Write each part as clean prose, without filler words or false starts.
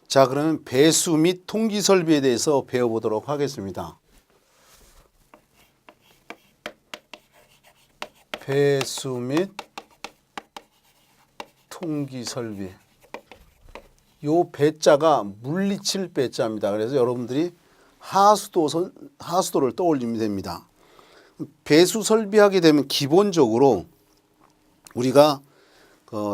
자, 그러면 배수 및 통기 설비에 대해서 배워보도록 하겠습니다. 배수 및 통기 설비. 요 배자가 물리칠 배자입니다. 그래서 여러분들이 하수도를 떠올리면 됩니다. 배수 설비하게 되면 기본적으로 우리가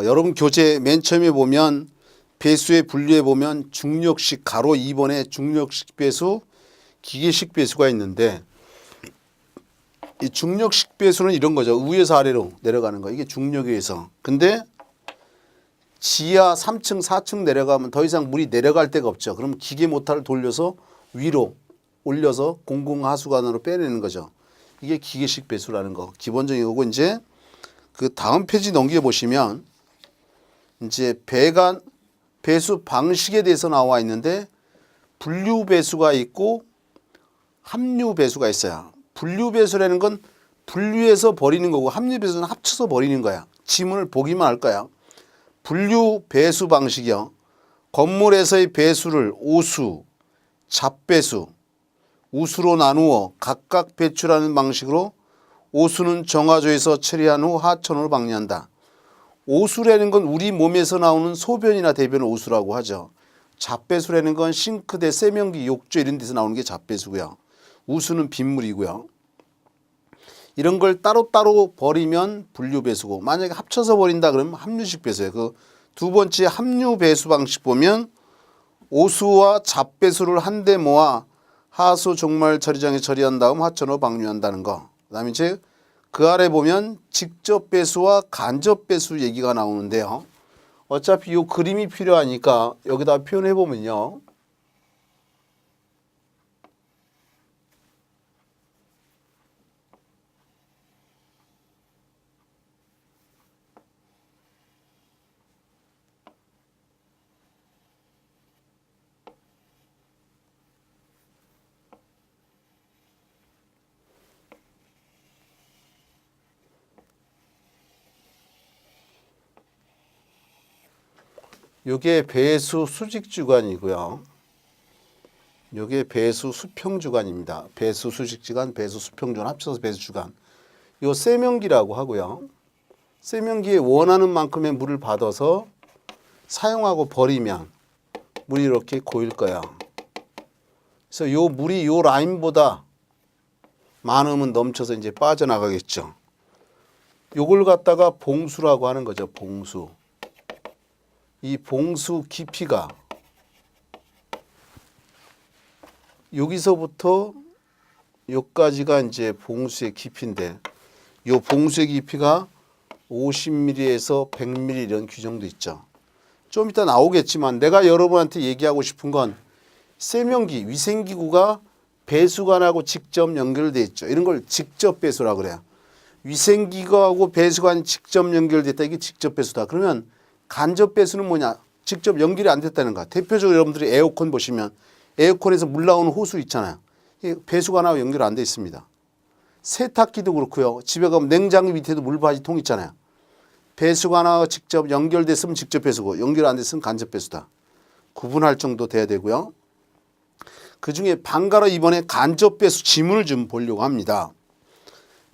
여러분 교재 맨 처음에 보면 배수의 분류에 보면 중력식 가로 2번에 중력식 배수, 기계식 배수가 있는데 이 중력식 배수는 이런 거죠. 위에서 아래로 내려가는 거. 이게 중력에 의해서. 근데 지하 3층, 4층 내려가면 더 이상 물이 내려갈 데가 없죠. 그럼 기계 모터를 돌려서 위로 올려서 공공하수관으로 빼내는 거죠. 이게 기계식 배수라는 거. 기본적인 거고 이제 그 다음 페이지 넘겨 보시면 이제 배수 방식에 대해서 나와 있는데 분류 배수가 있고 합류 배수가 있어요. 분류 배수라는 건 분류해서 버리는 거고 합류 배수는 합쳐서 버리는 거야. 지문을 보기만 할 거야. 분류 배수 방식이요. 건물에서의 배수를 오수, 잡배수, 우수로 나누어 각각 배출하는 방식으로 오수는 정화조에서 처리한 후 하천으로 방류한다. 오수라는 건 우리 몸에서 나오는 소변이나 대변을 오수라고 하죠. 잡배수라는 건 싱크대, 세면기, 욕조 이런 데서 나오는 게 잡배수고요. 우수는 빗물이고요. 이런 걸 따로따로 버리면 분류배수고 만약에 합쳐서 버린다 그러면 합류식 배수예요. 그 두 번째 합류 배수 방식 보면 오수와 잡배수를 한데 모아 하수 종말 처리장에 처리한 다음 하천으로 방류한다는 거. 그다음에 이제 그 아래 보면 직접 배수와 간접 배수 얘기가 나오는데요. 어차피 이 그림이 필요하니까 여기다 표현해 보면요. 요게 배수 수직 주간이고요. 요게 배수 수평 주간입니다. 배수 수직 주간, 배수 수평 주간 합쳐서 배수 주간. 요 세면기라고 하고요. 세면기에 원하는 만큼의 물을 받아서 사용하고 버리면 물이 이렇게 고일 거야. 그래서 요 물이 요 라인보다 많으면 넘쳐서 이제 빠져나가겠죠. 요걸 갖다가 봉수라고 하는 거죠. 봉수. 이 봉수 깊이가 여기서부터 여기까지가 이제 봉수의 깊이인데 요 봉수의 깊이가 50mm에서 100mm 이런 규정도 있죠. 좀 이따 나오겠지만 내가 여러분한테 얘기하고 싶은 건 세면기, 위생기구가 배수관하고 직접 연결돼 있죠. 이런 걸 직접 배수라고 그래요. 위생기구하고 배수관이 직접 연결됐다. 이게 직접 배수다. 그러면 간접 배수는 뭐냐? 직접 연결이 안 됐다는 거야. 대표적으로 여러분들이 에어컨 보시면 에어컨에서 물 나오는 호수 있잖아요. 배수관하고 연결 안 돼 있습니다. 세탁기도 그렇고요. 집에 가면 냉장고 밑에도 물받이통 있잖아요. 배수관하고 직접 연결됐으면 직접 배수고 연결 안 됐으면 간접 배수다. 구분할 정도 돼야 되고요. 그중에 방가로 이번에 간접 배수 지문을 좀 보려고 합니다.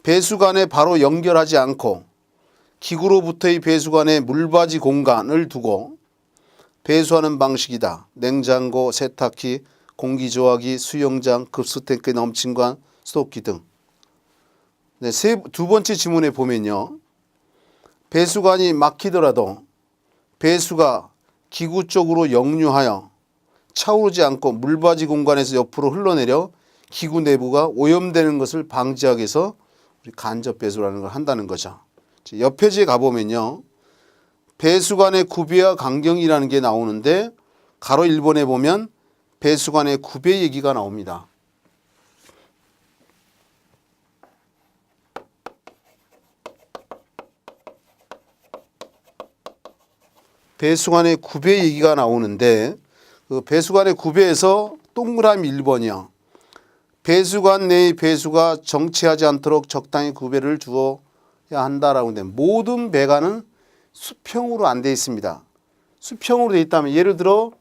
배수관에 바로 연결하지 않고 기구로부터의 배수관에 물받이 공간을 두고 배수하는 방식이다. 냉장고, 세탁기, 공기조화기, 수영장, 급수탱크 넘침관, 스토키 등. 네, 두 번째 지문에 보면요. 배수관이 막히더라도 배수가 기구 쪽으로 역류하여 차오르지 않고 물받이 공간에서 옆으로 흘러내려 기구 내부가 오염되는 것을 방지하기 위해서 우리 간접 배수라는 걸 한다는 거죠. 옆 페이지에 가보면요. 배수관의 구배와 간경이라는 게 나오는데 가로 1번에 보면 배수관의 구배 얘기가 나옵니다. 배수관의 구배 얘기가 나오는데 그 배수관의 구배에서 동그라미 1번이요. 배수관 내의 배수가 정체하지 않도록 적당히 구배를 주어야 한다라고 하는데 모든 배관은 수평으로 안 돼 있습니다. 수평으로 돼 있다면 예를 들어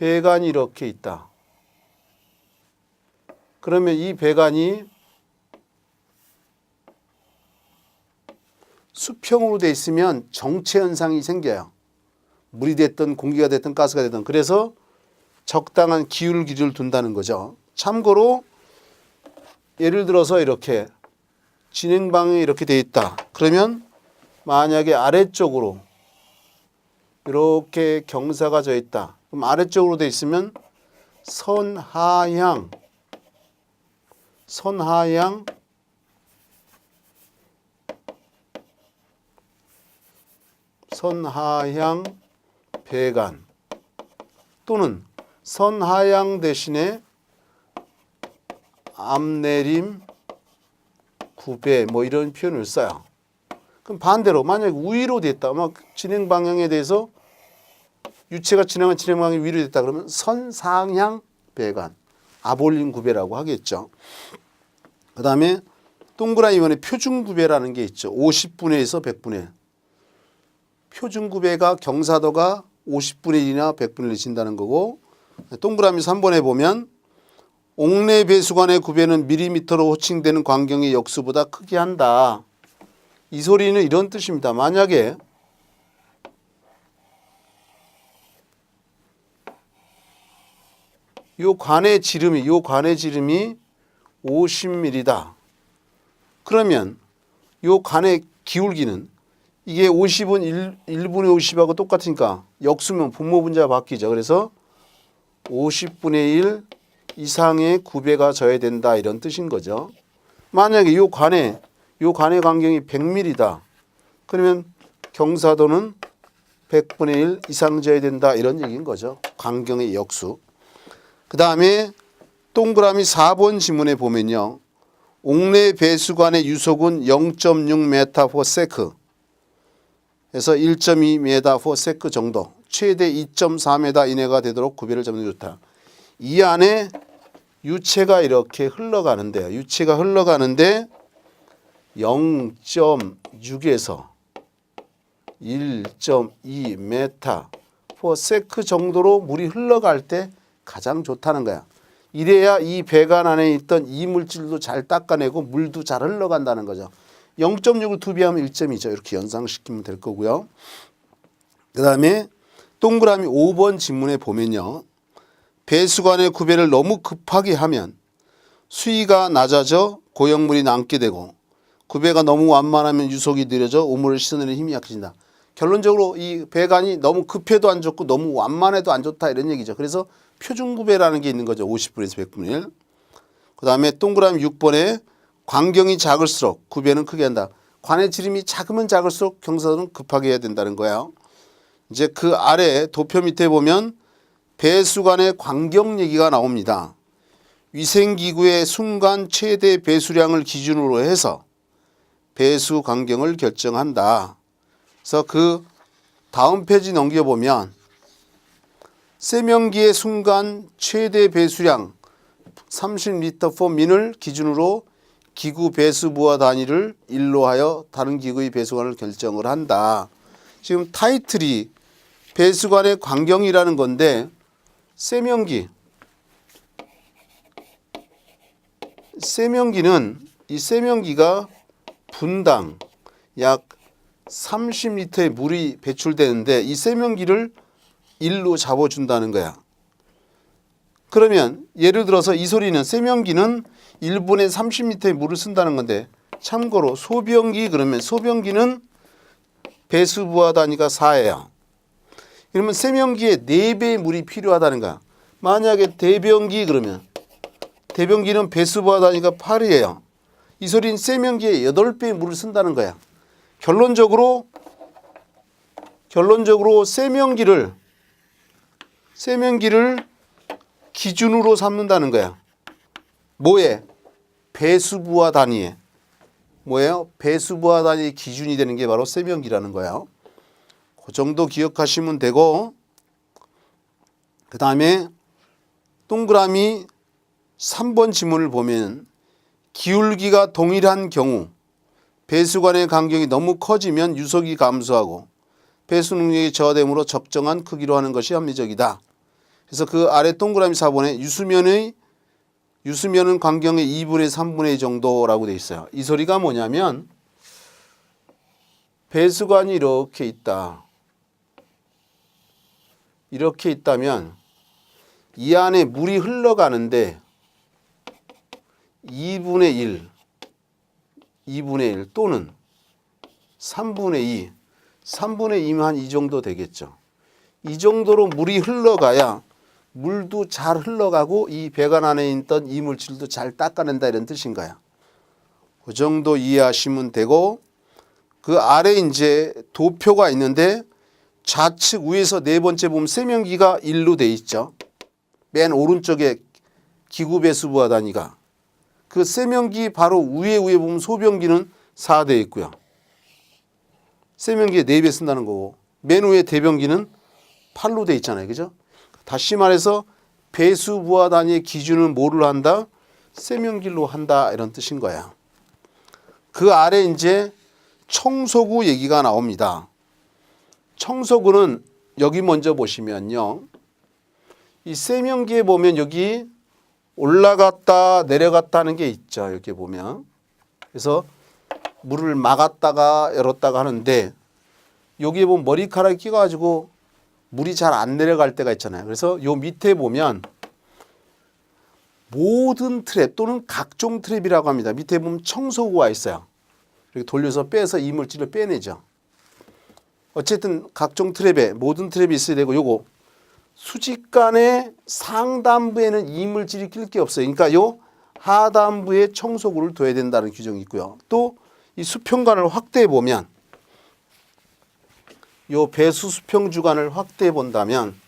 배관이 이렇게 있다. 그러면 이 배관이 수평으로 돼 있으면 정체 현상이 생겨요. 물이 됐든 공기가 됐든 가스가 됐든. 그래서 적당한 기울기를 둔다는 거죠. 참고로 예를 들어서 이렇게 진행 방향이 이렇게 돼 있다. 그러면 만약에 아래쪽으로 이렇게 경사가 져 있다. 그럼 아래쪽으로 돼 있으면 선하향 배관 또는 선하향 대신에 앞내림 구배 뭐 이런 표현을 써요. 그럼 반대로 만약에 위로 됐다. 막 진행 방향에 대해서 유체가 진행한 진행 방향이 위로 됐다. 그러면 선상향 배관 아볼린 구배라고 하겠죠. 그 다음에 동그라미 이번에 표준 구배라는 게 있죠. 50분의 1에서 100분의 1. 표준 구배가 경사도가 50분의 1이나 100분의 1이 진다는 거고 동그라미 3번에 보면 옥내 배수관의 구배는 밀리미터로 호칭되는 광경의 역수보다 크게 한다. 이 소리는 이런 뜻입니다. 만약에 요 관의 지름이 50mm다. 그러면 요 관의 기울기는 이게 50은 1분의 50하고 똑같으니까 역수면 분모분자가 바뀌죠. 그래서 50분의 1 이상의 구배가 져야 된다 이런 뜻인 거죠. 만약에 요 관의 광경이 100mm다. 그러면 경사도는 100분의 1 이상 져야 된다 이런 얘기인 거죠. 광경의 역수. 그 다음에 동그라미 4번 지문에 보면요. 옥내 배수관의 유속은 0.6m/s 에서 1.2m/s 정도, 최대 2.4m 이내가 되도록 구배를 잡는 게 좋다. 이 안에 유체가 이렇게 흘러가는데요. 유체가 흘러가는데 0.6에서 1.2m/s 정도로 물이 흘러갈 때 가장 좋다는 거야. 이래야 이 배관 안에 있던 이물질도 잘 닦아내고 물도 잘 흘러간다는 거죠. 0.6을 2배 하면 1.2죠. 이렇게 연상시키면 될 거고요. 그 다음에 동그라미 5번 지문에 보면요. 배수관의 구배를 너무 급하게 하면 수위가 낮아져 고형물이 남게 되고 구배가 너무 완만하면 유속이 느려져 우물을 씻어내는 힘이 약해진다. 결론적으로 이 배관이 너무 급해도 안 좋고 너무 완만해도 안 좋다 이런 얘기죠. 그래서 표준구배라는 게 있는 거죠. 50분에서 100분의 1. 그 다음에 동그라미 6번에 광경이 작을수록 구배는 크게 한다. 관의 지름이 작으면 작을수록 경사도는 급하게 해야 된다는 거예요. 이제 그 아래 도표 밑에 보면 배수관의 광경 얘기가 나옵니다. 위생기구의 순간 최대 배수량을 기준으로 해서 배수 광경을 결정한다. 그래서 그 다음 페이지 넘겨보면 세면기의 순간 최대 배수량 30L/min을 기준으로 기구 배수부하 단위를 1로 하여 다른 기구의 배수관을 결정을 한다. 지금 타이틀이 배수관의 광경이라는 건데 세면기는 이 세면기가 분당 약 30리터의 물이 배출되는데 이 세면기를 1로 잡아준다는 거야. 그러면 예를 들어서 이 소리는 세면기는 1분에 30리터의 물을 쓴다는 건데 참고로 소변기 그러면 소변기는 배수부하 단위가 4예요. 그러면 세면기에 4배의 물이 필요하다는 거야. 만약에 대변기 그러면 대변기는 배수부하 단위가 8이에요. 이 소리는 세면기에 8배의 물을 쓴다는 거야. 결론적으로 세면기를 기준으로 삼는다는 거야. 뭐에? 배수부하 단위에. 뭐예요? 배수부하 단위 기준이 되는 게 바로 세면기라는 거예요. 그 정도 기억하시면 되고 그 다음에 동그라미 3번 지문을 보면 기울기가 동일한 경우 배수관의 간격이 너무 커지면 유속이 감소하고 배수 능력이 저하되므로 적정한 크기로 하는 것이 합리적이다. 그래서 그 아래 동그라미 4번에 유수면은 광경의 2분의 3분의 2 정도라고 돼 있어요. 이 소리가 뭐냐면 배수관이 이렇게 있다. 이렇게 있다면 이 안에 물이 흘러가는데 2분의 1 또는 3분의 2, 3분의 2면 한 이 정도 되겠죠. 이 정도로 물이 흘러가야 물도 잘 흘러가고 이 배관 안에 있던 이물질도 잘 닦아낸다 이런 뜻인 거야. 그 정도 이해하시면 되고 그 아래 이제 도표가 있는데 좌측 위에서 네 번째 보면 세면기가 1로 돼 있죠. 맨 오른쪽에 기구배수부하 단위가 그 세면기 바로 위에 보면 소변기는 4 돼 있고요. 세면기에 4배 쓴다는 거고 맨 위에 대변기는 8로 돼 있잖아요. 그죠? 다시 말해서 배수부하 단위의 기준은 뭐를 한다? 세면기로 한다 이런 뜻인 거야. 그 아래 이제 청소구 얘기가 나옵니다. 청소구는 여기 먼저 보시면요. 이 세면기에 보면 여기 올라갔다 내려갔다 하는 게 있죠. 이렇게 보면. 그래서 물을 막았다가 열었다가 하는데 여기에 보면 머리카락이 끼가지고 물이 잘 안 내려갈 때가 있잖아요. 그래서 요 밑에 보면 모든 트랩 또는 각종 트랩이라고 합니다. 밑에 보면 청소구가 있어요. 이렇게 돌려서 빼서 이물질을 빼내죠. 어쨌든 각종 트랩에 모든 트랩이 있어야 되고 요거 수직간의 상단부에는 이물질이 낄 게 없어요. 그러니까 요 하단부에 청소구를 둬야 된다는 규정이 있고요. 또 이 수평관을 확대해 보면 요 배수 수평 주간을 확대해 본다면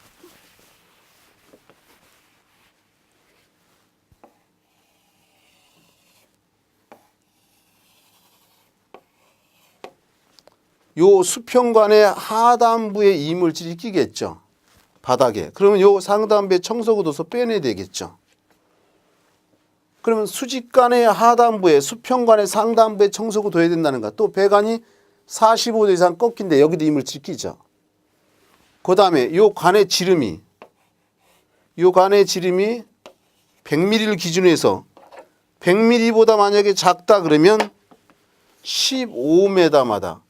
요 수평관의 하단부에 이물질이 끼겠죠. 바닥에. 그러면 요 상단부에 청소구 둬서 빼내야 되겠죠. 그러면 수직간의 하단부에 수평관의 상단부에 청소구 둬야 된다는 거. 또 배관이 45도 이상 꺾인데 여기도 이물질 끼죠. 그 다음에 요 관의 지름이 100mm를 기준으로 해서 100mm보다 만약에 작다 그러면 15m마다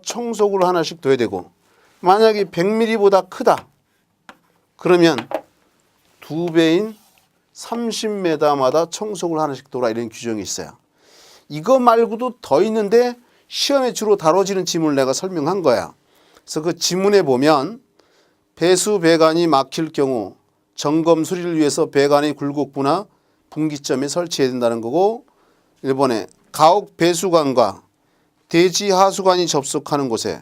청소구를 하나씩 둬야 되고 만약에 100mm보다 크다 그러면 2배인 30m마다 청소구를 하나씩 둬라 이런 규정이 있어요. 이거 말고도 더 있는데 시험에 주로 다뤄지는 지문을 내가 설명한 거야. 그래서 그 지문에 보면 배수 배관이 막힐 경우 점검 수리를 위해서 배관의 굴곡부나 분기점에 설치해야 된다는 거고 1번에 가옥 배수관과 대지 하수관이 접속하는 곳에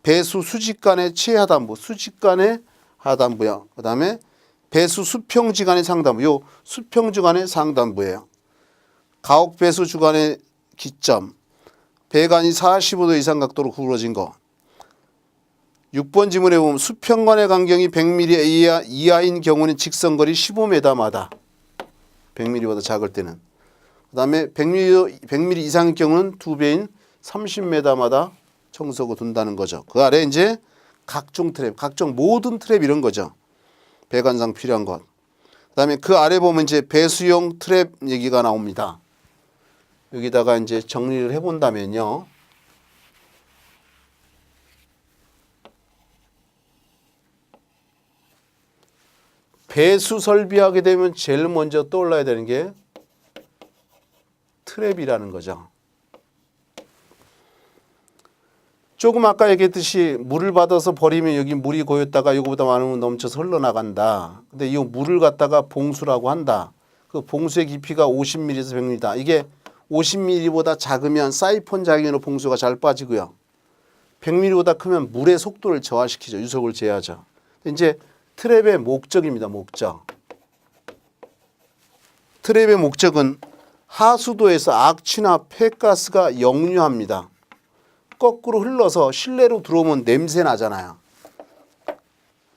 배수 수직간의 최하단부, 수직간의 하단부요. 그 다음에 배수 수평지간의 상단부, 요 수평주간의 상단부예요. 가옥 배수 주간의 기점, 배관이 45도 이상 각도로 구부러진 거. 6번 지문에 보면 수평관의 간격이 100mm 이하인 경우는 직선거리 15m마다 100mm보다 작을 때는 그 다음에 100mm 이상인 경우는 2배인 30m마다 청소구 둔다는 거죠. 그 아래 이제 각종 트랩, 각종 모든 트랩 이런 거죠. 배관상 필요한 것. 그 다음에 그 아래 보면 이제 배수용 트랩 얘기가 나옵니다. 여기다가 이제 정리를 해본다면요. 배수 설비하게 되면 제일 먼저 떠올라야 되는 게 트랩이라는 거죠. 조금 아까 얘기했듯이 물을 받아서 버리면 여기 물이 고였다가 이거보다 많으면 넘쳐서 흘러나간다. 근데 이 물을 갖다가 봉수라고 한다. 그 봉수의 깊이가 50mm에서 100mm다. 이게 50mm보다 작으면 사이폰 작용으로 봉수가 잘 빠지고요. 100mm보다 크면 물의 속도를 저하시키죠. 유속을 제어하죠. 이제 트랩의 목적입니다. 목적. 트랩의 목적은 하수도에서 악취나 폐가스가 역류합니다. 거꾸로 흘러서 실내로 들어오면 냄새 나잖아요.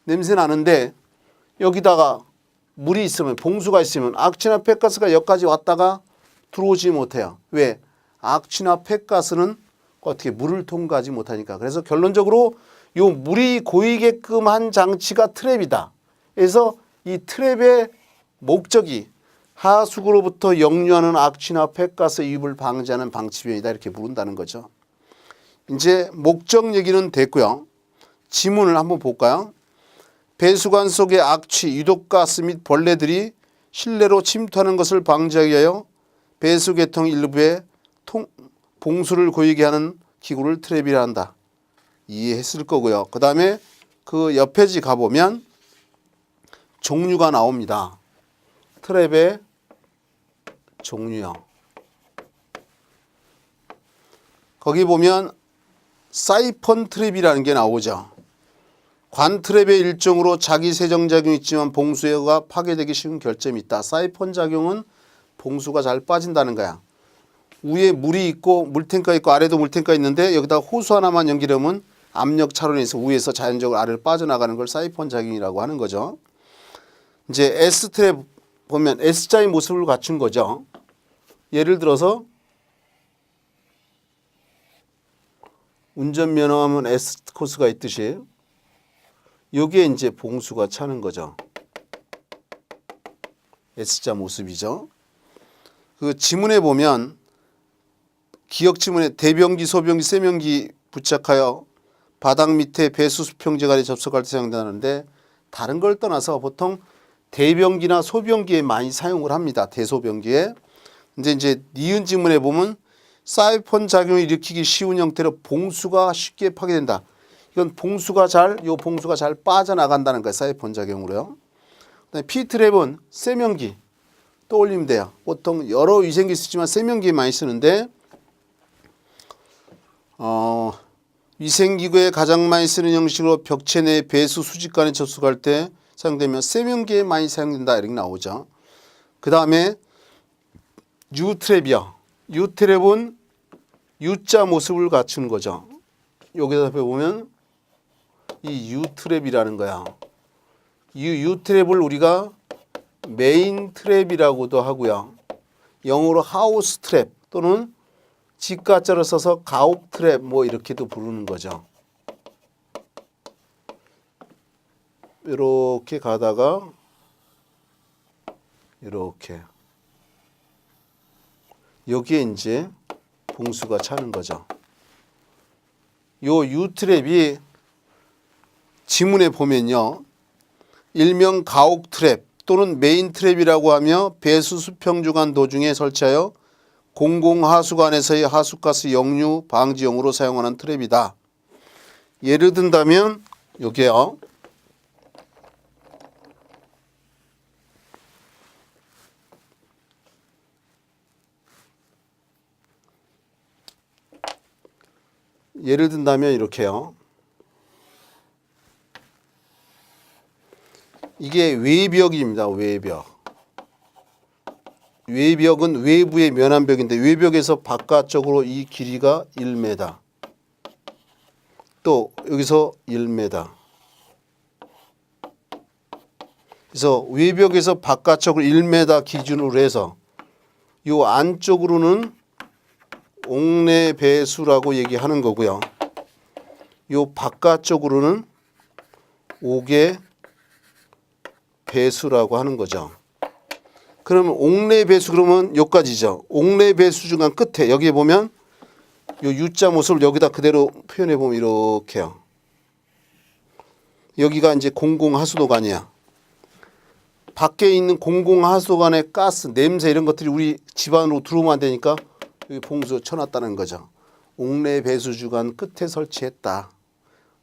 냄새 나는데 여기다가 물이 있으면 봉수가 있으면 악취나 폐가스가 여기까지 왔다가 들어오지 못해요. 왜? 악취나 폐가스는 어떻게 물을 통과하지 못하니까. 그래서 결론적으로 요 물이 고이게끔 한 장치가 트랩이다. 그래서 이 트랩의 목적이 하수구로부터 역류하는 악취나 폐가스 유입을 방지하는 방치변이다 이렇게 부른다는 거죠. 이제 목적 얘기는 됐고요. 지문을 한번 볼까요? 배수관 속의 악취, 유독가스 및 벌레들이 실내로 침투하는 것을 방지하기 위하여 배수계통 일부에 봉수를 고이게 하는 기구를 트랩이라 한다. 이해했을 거고요. 그 다음에 그 옆에 지 가보면 종류가 나옵니다. 트랩의 종류요. 거기 보면 사이펀 트랩이라는 게 나오죠. 관 트랩의 일종으로 자기 세정작용이 있지만 봉수가 파괴되기 쉬운 결점이 있다. 사이펀 작용은 봉수가 잘 빠진다는 거야. 위에 물이 있고 물탱크가 있고 아래도 물탱크가 있는데 여기다 호수 하나만 연결하면 압력 차원에서 위에서 자연적으로 아래로 빠져나가는 걸 사이펀 작용이라고 하는 거죠. 이제 S 트랩 보면 S자의 모습을 갖춘 거죠. 예를 들어서 운전면허하면 S 코스가 있듯이 여기에 이제 봉수가 차는 거죠. S자 모습이죠. 그 지문에 보면 기역 지문에 대변기, 소변기, 세면기 부착하여 바닥 밑에 배수 수평제갈에 접속할 때 사용되는데 다른 걸 떠나서 보통 대변기나 소변기에 많이 사용을 합니다. 대소변기에. 근데 이제 니은 지문에 보면 사이펀 작용을 일으키기 쉬운 형태로 봉수가 쉽게 파괴된다. 이건 봉수가 잘 빠져나간다는 거예요. 사이펀 작용으로요. 그다음에 P트랩은 세면기 떠올리면 돼요. 보통 여러 위생기 쓰지만 세면기에 많이 쓰는데 위생기구에 가장 많이 쓰는 형식으로 벽체 내 배수 수직관에 접속할 때 사용되면 세면기에 많이 사용된다 이렇게 나오죠. 그 다음에 U트랩이요. U트랩은 U자 모습을 갖춘 거죠. 여기다 보면 이 U트랩이라는 거야. 이 U트랩을 우리가 메인 트랩이라고도 하고요. 영어로 하우스 트랩 또는 직가자를 써서 가옥 트랩 뭐 이렇게도 부르는 거죠. 이렇게 가다가 이렇게 여기에 이제 봉수가 차는 거죠. 요 U트랩이 지문에 보면요. 일명 가옥 트랩 또는 메인 트랩이라고 하며 배수 수평주간 도중에 설치하여 공공하수관에서의 하수가스 역류 방지용으로 사용하는 트랩이다. 예를 든다면 여기요. 예를 든다면 이렇게요. 이게 외벽입니다. 외벽. 외벽은 외부의 면한벽인데 외벽에서 바깥쪽으로 이 길이가 1m. 또 여기서 1m. 그래서 외벽에서 바깥쪽으로 1m 기준으로 해서 이 안쪽으로는 옥내 배수라고 얘기하는 거고요. 이 바깥쪽으로는 옥외 배수라고 하는 거죠. 그러면 옥내 배수 그러면 여기까지죠. 옥내 배수 중간 끝에 여기에 보면 요 U자 모습을 여기다 그대로 표현해 보면 이렇게요. 여기가 이제 공공하수도관이야. 밖에 있는 공공하수도관의 가스, 냄새 이런 것들이 우리 집 안으로 들어오면 안 되니까 여기 봉수 쳐놨다는 거죠. 옥내 배수 주간 끝에 설치했다.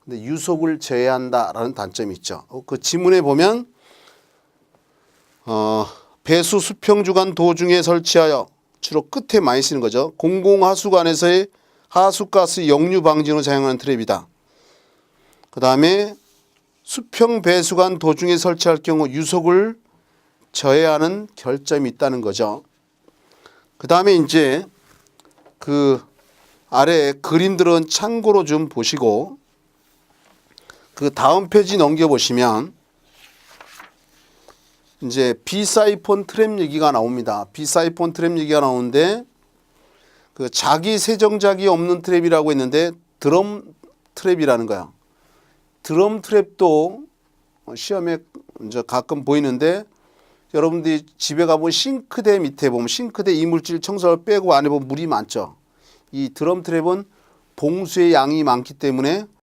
근데 유속을 제외한다라는 단점이 있죠. 그 지문에 보면 배수 수평주간 도중에 설치하여 주로 끝에 많이 쓰는 거죠. 공공하수관에서의 하수가스 역류 방지로 사용하는 트랩이다. 그 다음에 수평 배수관 도중에 설치할 경우 유속을 저해하는 결점이 있다는 거죠. 그 다음에 이제 그 아래 그림들은 참고로 좀 보시고 그 다음 페이지 넘겨보시면 이제 비사이폰 트랩 얘기가 나옵니다. 비사이폰 트랩 얘기가 나오는데 그 자기 세정작이 없는 트랩이라고 했는데 드럼 트랩이라는 거야. 드럼 트랩도 시험에 이제 가끔 보이는데 여러분들이 집에 가보면 싱크대 밑에 보면 싱크대 이물질 청소를 빼고 안에 보면 물이 많죠. 이 드럼 트랩은 봉수의 양이 많기 때문에